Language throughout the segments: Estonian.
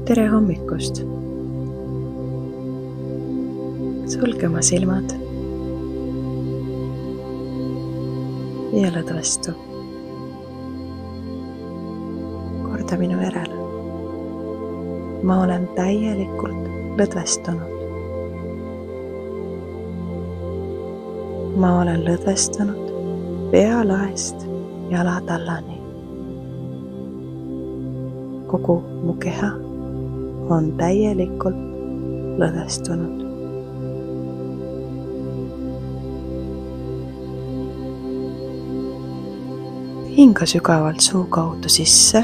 tere hommikust! Sulge oma silmad ja lõd vastu. Korda minu järele. Ma olen täielikult lõdvestunud. Ma olen lõdvestunud pealaest jalatallani. Kogu mu keha on täielikult lõdvestunud. Hinga sügavalt suu kaudu sisse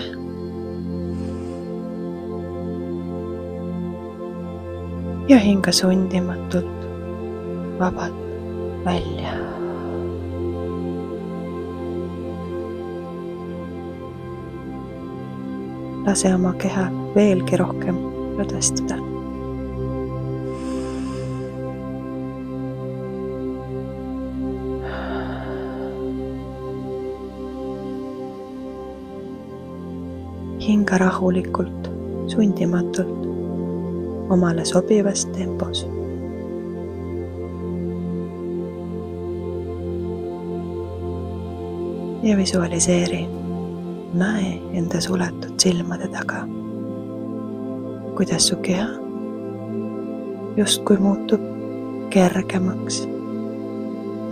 ja hinga sundimatult vabalt välja. Lase oma keha veelgi rohkem lõdvestuda. Hinga rahulikult, sundimatult, omale sobivas tempos. Ja visualiseeri, näe enda suletud silmade taga, kuidas su keha justkui muutub kergemaks,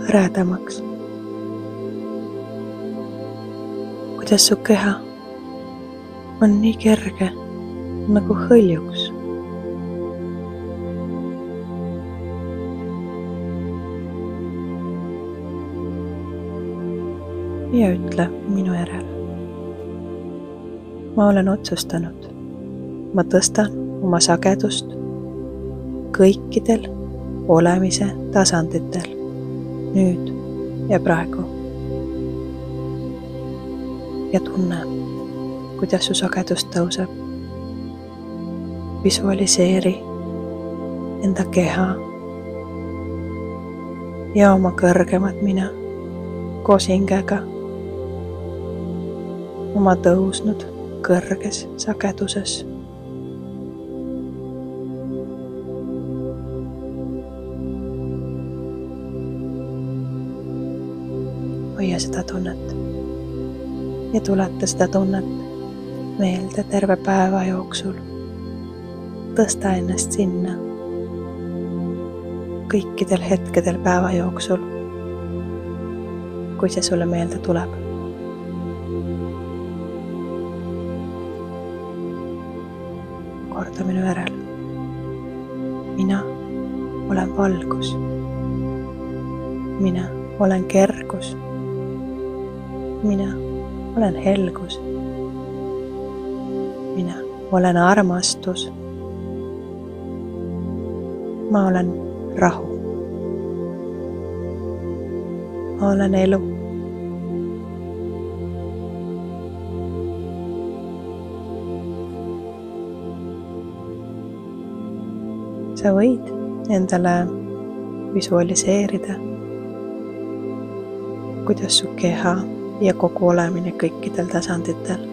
hõredamaks. Kuidas su keha on nii kerge nagu hõljuks. Ja ütle minu järele. Ma olen otsustanud. Ma tõstan oma sagedust kõikidel olemise tasanditel, nüüd ja praegu. Ja tunne, kuidas su sagedus tõuseb. Visualiseeri enda keha ja oma kõrgemat mina koos hingega oma tõusnud kõrges sageduses. Hoia seda tunnet ja tuleta seda tunnet meelde terve päeva jooksul. Tõsta ennast sinna kõikidel hetkedel päeva jooksul, kui see sulle meelde tuleb. Korda minu järel. Mina olen valgus. Mina olen kergus. Mina olen helgus. Mina olen armastus. Ma olen rahu. Ma olen elu. Sa võid endale visualiseerida, kuidas su keha ja kogu olemine kõikidel tasanditel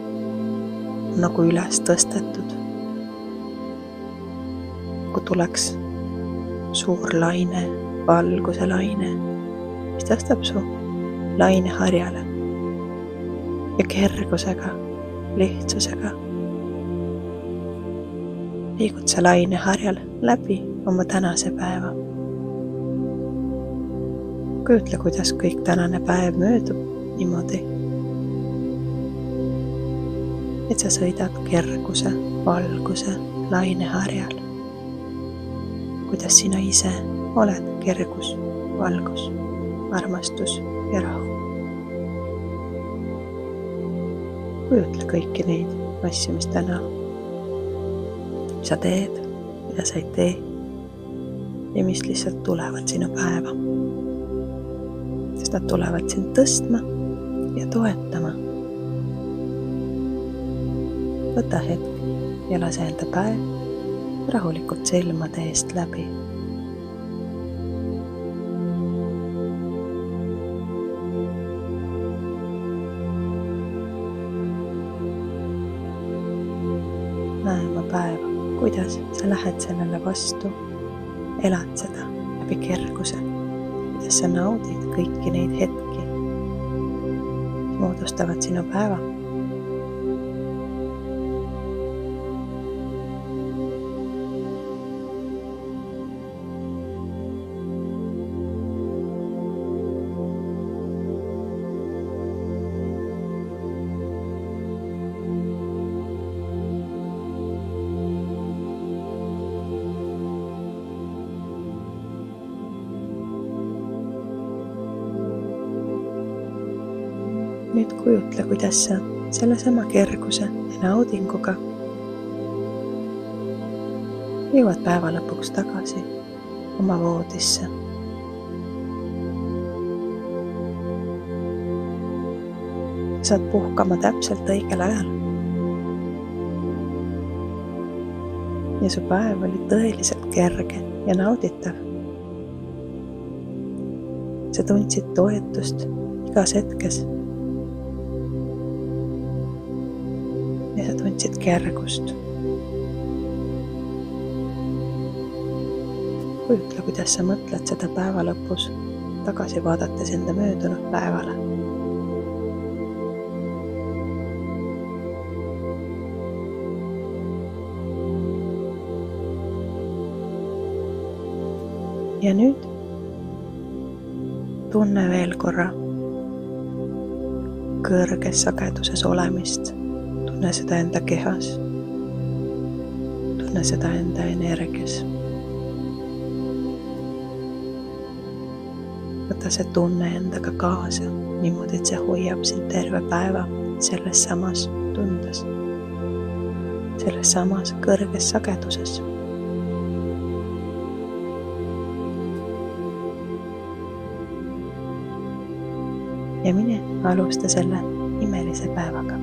nagu üles tõstetud. Kui tuleks suur laine, valguse laine, mis tõstab su laineharjale ja kergusega, lihtsusega liigud sa laineharjal läbi oma tänase päeva. Kujutle, kuidas kõik tänane päev möödub niimoodi, et sa sõidad kerguse, valguse laineharjal. Kuidas sina ise oled kergus, valgus, armastus ja rahu. Kujutle kõiki neid asju, mis täna sa teed, mida sa ei tee ja mis lihtsalt tulevad sinu päeva. Sest nad tulevad sind tõstma ja toetama. Võta hetk ja lase enda päev rahulikult silmade eest läbi. Näe oma päeva. kuidas sa lähed sellele vastu, elad seda läbi kerguse, kuidas sa naudid kõiki neid hetki, mis moodustavad sinu päeva. Nüüd kujutle, kuidas sa sellesama kerguse ja naudinguga jõuad päeva lõpuks tagasi oma voodisse. Saad puhkama täpselt õigel ajal. Ja su päev oli tõeliselt kerge ja nauditav. Sa tundsid toetust igas hetkes. Ja sa tundsid kergust. Kujutle, kuidas sa mõtled seda päeva lõpus tagasi vaadates enda möödunud päevale. Ja nüüd tunne veel korra kõrges sageduses olemist. Tunne seda enda kehas. Tunne seda enda energias. Võta see tunne endaga kaasa, niimoodi, et see hoiab sind terve päeva selles samas tundes, selles samas kõrges sageduses. Ja mine alusta selle imelise päevaga.